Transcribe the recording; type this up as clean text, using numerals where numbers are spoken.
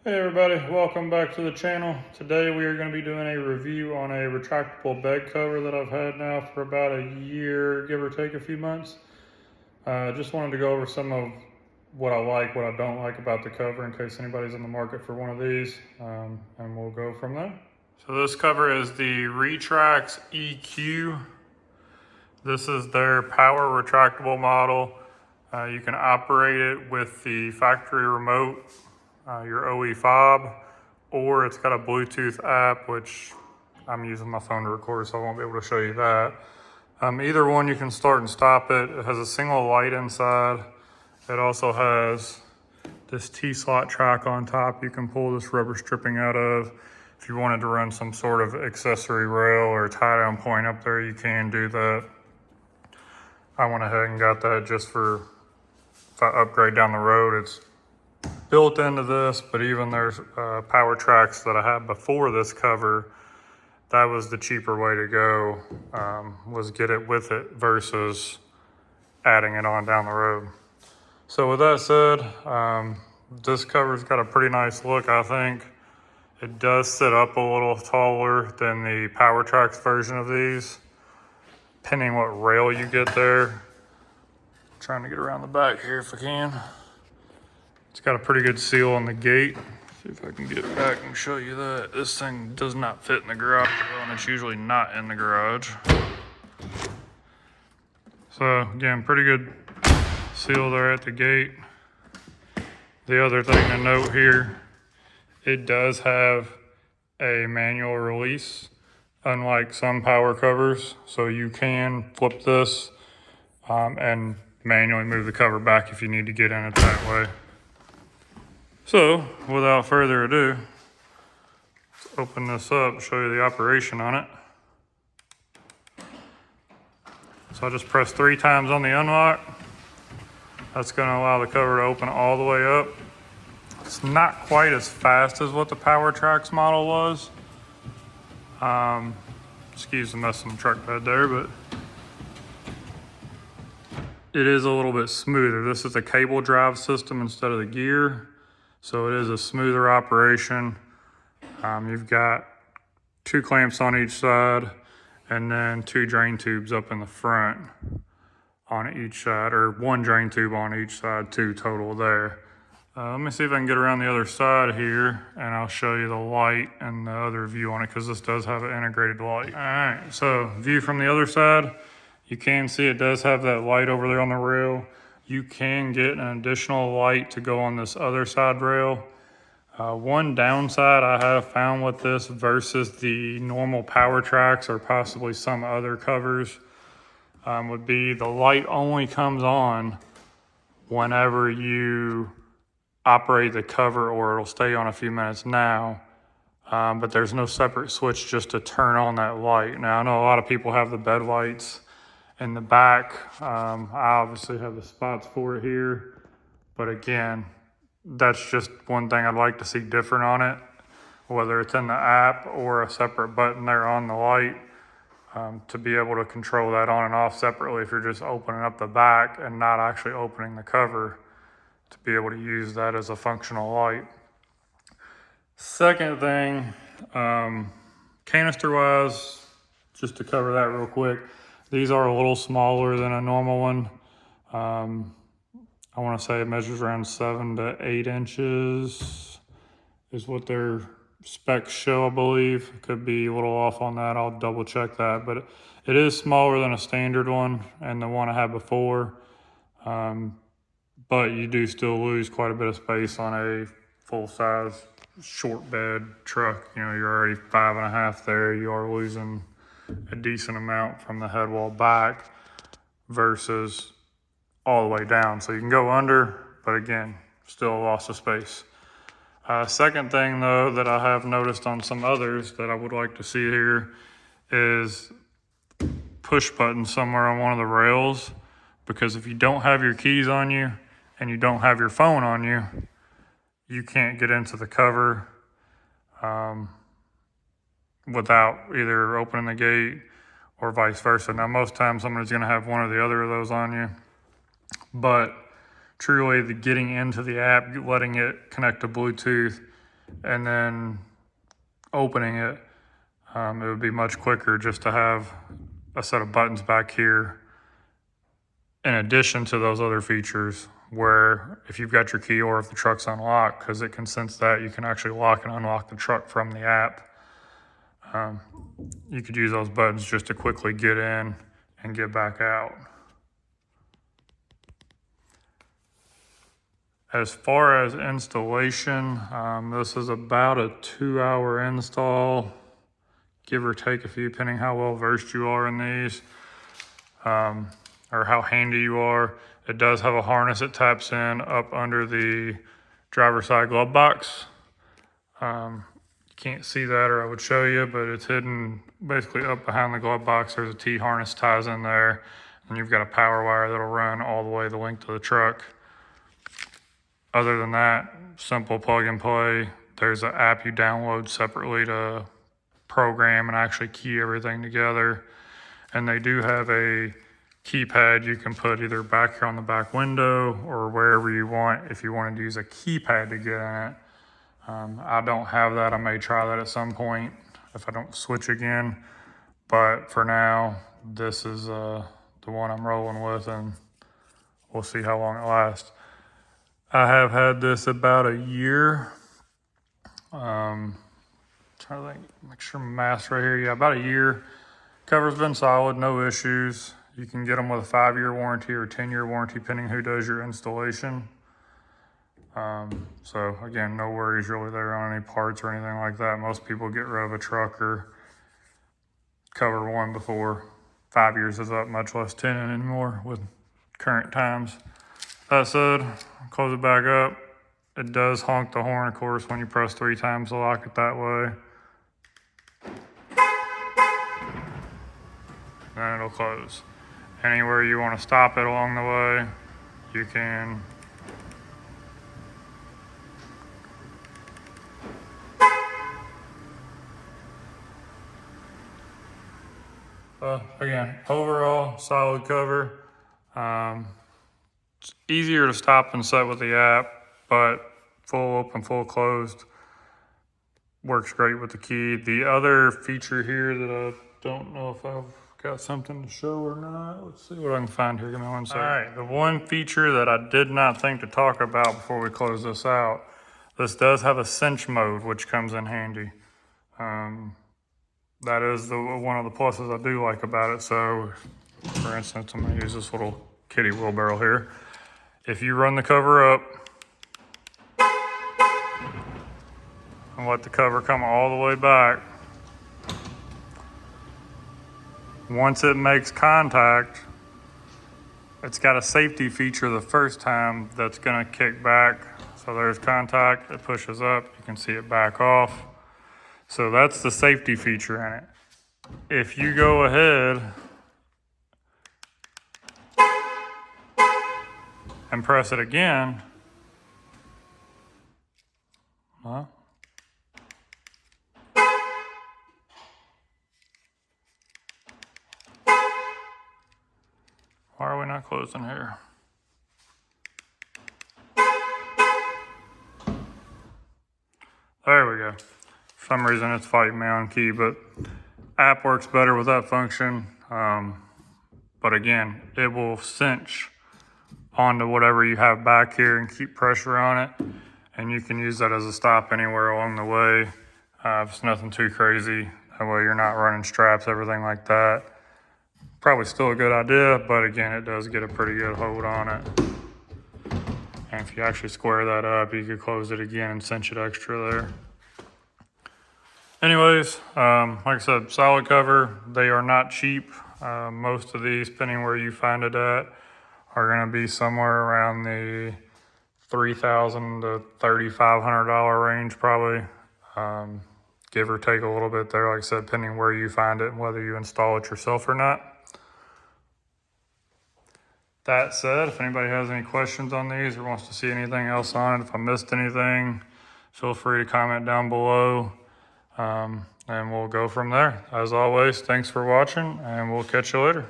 Hey everybody, welcome back to the channel. Today we are going to be doing a review on a retractable bed cover that I've had now for about a year, give or take a few months. Just wanted to go over some of what I like, what I don't like about the cover in case anybody's in the market for one of these, and we'll go from there. So this cover is the Retrax EQ. This is their power retractable model. You can operate it with the factory remote, your OE fob, or it's got a Bluetooth app, which I'm using my phone to record, so I won't be able to show you that. Either one, you can start and stop it. It has a single light inside. It also has this T-slot track on top you can pull this rubber stripping out of. If you wanted to run some sort of accessory rail or tie down point up there, you can do that. I went ahead and got that just for if I upgrade down the road. It's built into this, but even there's power tracks that I had before this cover, that was the cheaper way to go, was get it with it versus adding it on down the road. So with that said, this cover's got a pretty nice look, I think. It does sit up a little taller than the power tracks version of these, depending what rail you get there. I'm trying to get around the back here if I can. It's got a pretty good seal on the gate. See if I can get back and show you that. This thing does not fit in the garage, and it's usually not in the garage. So again, pretty good seal there at the gate. The other thing to note here, it does have a manual release, unlike some power covers. So you can flip this and manually move the cover back if you need to get in it that way. So, without further ado, let's open this up, show you the operation on it. So I just press 3 times on the unlock. That's going to allow the cover to open all the way up. It's not quite as fast as what the Power Tracks model was. Excuse the mess on the truck bed there, but it is a little bit smoother. This is a cable drive system instead of the gear. So it is a smoother operation. You've got 2 clamps on each side and then 2 drain tubes up in the front on each side, or 1 drain tube on each side, 2 total there. Let me see if I can get around the other side here and I'll show you the light and the other view on it, because this does have an integrated light. All right, so view from the other side, you can see it does have that light over there on the rail. You can get an additional light to go on this other side rail. One downside I have found with this versus the normal power tracks or possibly some other covers would be the light only comes on whenever you operate the cover, or it'll stay on a few minutes now. But there's no separate switch just to turn on that light. Now I know a lot of people have the bed lights in the back. I obviously have the spots for it here, but again, that's just one thing I'd like to see different on it, whether it's in the app or a separate button there on the light, to be able to control that on and off separately if you're just opening up the back and not actually opening the cover, to be able to use that as a functional light. Second thing, canister wise, just to cover that real quick, these are a little smaller than a normal one. I want to say it measures around 7 to 8 inches is what their specs show, I believe. Could be a little off on that. I'll double check that, but it is smaller than a standard one and the one I had before. But you do still lose quite a bit of space on a full size short bed truck. You know, you're already 5.5 there. You are losing a decent amount from the head wall back versus all the way down. So you can go under, but again, still a loss of space. Second thing though that I have noticed on some others that I would like to see here is push button somewhere on one of the rails, because if you don't have your keys on you and you don't have your phone on you, you can't get into the cover without either opening the gate or vice versa. Now, most times somebody's going to have one or the other of those on you, but truly the getting into the app, letting it connect to Bluetooth, and then opening it, it would be much quicker just to have a set of buttons back here in addition to those other features, where if you've got your key or if the truck's unlocked, because it can sense that, you can actually lock and unlock the truck from the app. You could use those buttons just to quickly get in and get back out. As far as installation, this is about a 2-hour install, give or take a few, depending how well versed you are in these, or how handy you are. It does have a harness that taps in up under the driver's side glove box. You can't see that, or I would show you, but it's hidden basically up behind the glove box. There's a T-harness ties in there, and you've got a power wire that'll run all the way the length of the truck. Other than that, simple plug and play. There's an app you download separately to program and actually key everything together. And they do have a keypad you can put either back here on the back window or wherever you want if you wanted to use a keypad to get in it. I don't have that. I may try that at some point if I don't switch again. But for now, this is the one I'm rolling with, and we'll see how long it lasts. I have had this about a year. Trying to think, make sure my math's right here. Yeah, about a year. Cover's been solid, no issues. You can get them with a 5-year warranty or 10-year warranty, depending who does your installation. So again, no worries really there on any parts or anything like that. Most people get rid of a truck or cover one before 5 years is up, much less 10 anymore with current times. That said, close it back up. It does honk the horn, of course, when you press 3 times to lock it that way. Then it'll close. Anywhere you want to stop it along the way, you can. Again, overall, solid cover. It's easier to stop and set with the app, but full open, full closed works great with the key. The other feature here that I don't know if I've got something to show or not. Let's see what I can find here. Give me one second. All right, the one feature that I did not think to talk about before we close this out, this does have a cinch mode, which comes in handy. That is one of the pluses I do like about it. So, for instance, I'm gonna use this little kitty wheelbarrow here. If you run the cover up and let the cover come all the way back, once it makes contact, it's got a safety feature the first time that's gonna kick back. So there's contact, it pushes up, you can see it back off. So that's the safety feature in it. If you go ahead and press it again, why are we not closing here? There we go. For some reason it's fighting me on key, but app works better with that function. But again, it will cinch onto whatever you have back here and keep pressure on it. And you can use that as a stop anywhere along the way. If it's nothing too crazy, that way you're not running straps, everything like that. Probably still a good idea, but again, it does get a pretty good hold on it. And if you actually square that up, you could close it again and cinch it extra there. Anyways, like I said, solid cover. They are not cheap. Most of these, depending where you find it at, are gonna be somewhere around the $3,000 to $3,500 range probably. Give or take a little bit there, like I said, depending where you find it and whether you install it yourself or not. That said, if anybody has any questions on these or wants to see anything else on it, if I missed anything, feel free to comment down below, and we'll go from there. As always, thanks for watching, and we'll catch you later.